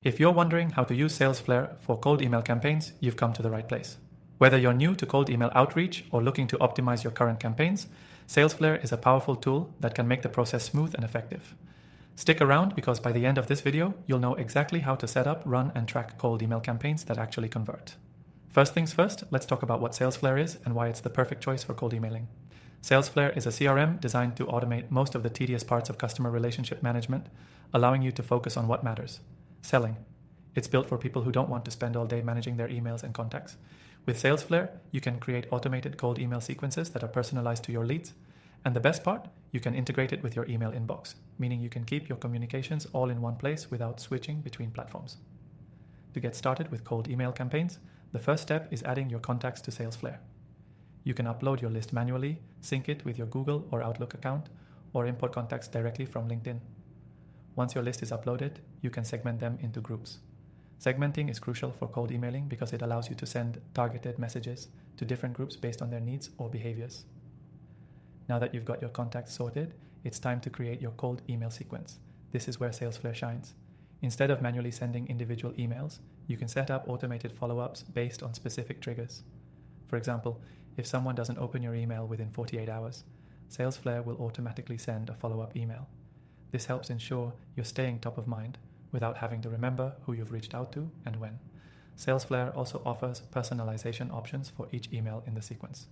If you're wondering how to use Salesflare for cold email campaigns, you've come to the right place. Whether you're new to cold email outreach or looking to optimize your current campaigns, Salesflare is a powerful tool that can make the process smooth and effective. Stick around because by the end of this video, you'll know exactly how to set up, run, and track cold email campaigns that actually convert. First things first, let's talk about what Salesflare is and why it's the perfect choice for cold emailing. Salesflare is a CRM designed to automate most of the tedious parts of customer relationship management, allowing you to focus on what matters: selling. It's built for people who don't want to spend all day managing their emails and contacts. With Salesflare, you can create automated cold email sequences that are personalized to your leads. And the best part, you can integrate it with your email inbox, meaning you can keep your communications all in one place without switching between platforms. To get started with cold email campaigns, the first step is adding your contacts to Salesflare. You can upload your list manually, sync it with your Google or Outlook account, or import contacts directly from LinkedIn. Once your list is uploaded, you can segment them into groups. Segmenting is crucial for cold emailing because it allows you to send targeted messages to different groups based on their needs or behaviors. Now that you've got your contacts sorted, it's time to create your cold email sequence. This is where Salesflare shines. Instead of manually sending individual emails, you can set up automated follow-ups based on specific triggers. For example, if someone doesn't open your email within 48 hours, Salesflare will automatically send a follow-up email. This helps ensure you're staying top of mind without having to remember who you've reached out to and when. Salesflare also offers personalization options for each email in the sequence.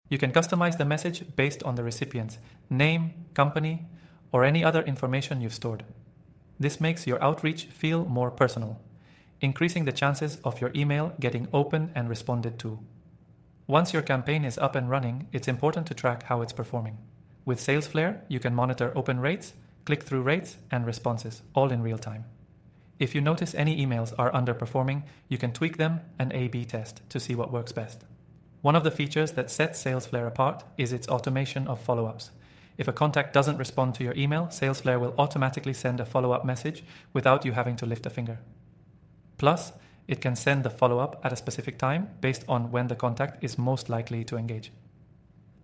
You can customize the message based on the recipient's name, company, or any other information you've stored. This makes your outreach feel more personal, increasing the chances of your email getting opened and responded to. Once your campaign is up and running, it's important to track how it's performing. With Salesflare, you can monitor open rates, click-through rates, and responses, all in real time. If you notice any emails are underperforming, you can tweak them and A/B test to see what works best. One of the features that sets Salesflare apart is its automation of follow-ups. If a contact doesn't respond to your email, Salesflare will automatically send a follow-up message without you having to lift a finger. Plus, it can send the follow-up at a specific time based on when the contact is most likely to engage.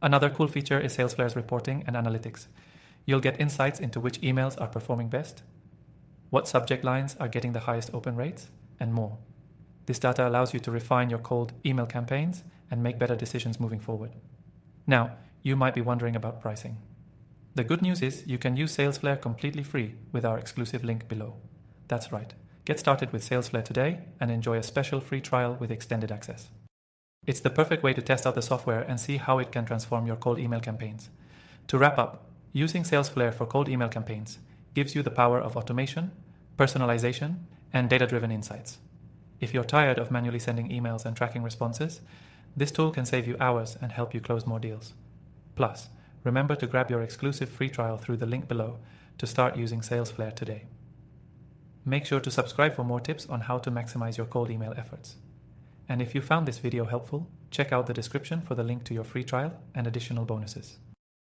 Another cool feature is Salesflare's reporting and analytics. You'll get insights into which emails are performing best, what subject lines are getting the highest open rates, and more. This data allows you to refine your cold email campaigns and make better decisions moving forward. Now, you might be wondering about pricing. The good news is you can use Salesflare completely free with our exclusive link below. That's right. Get started with Salesflare today and enjoy a special free trial with extended access. It's the perfect way to test out the software and see how it can transform your cold email campaigns. To wrap up, using Salesflare for cold email campaigns gives you the power of automation, personalization, and data-driven insights. If you're tired of manually sending emails and tracking responses, this tool can save you hours and help you close more deals. Plus, remember to grab your exclusive free trial through the link below to start using Salesflare today. Make sure to subscribe for more tips on how to maximize your cold email efforts. And if you found this video helpful, check out the description for the link to your free trial and additional bonuses.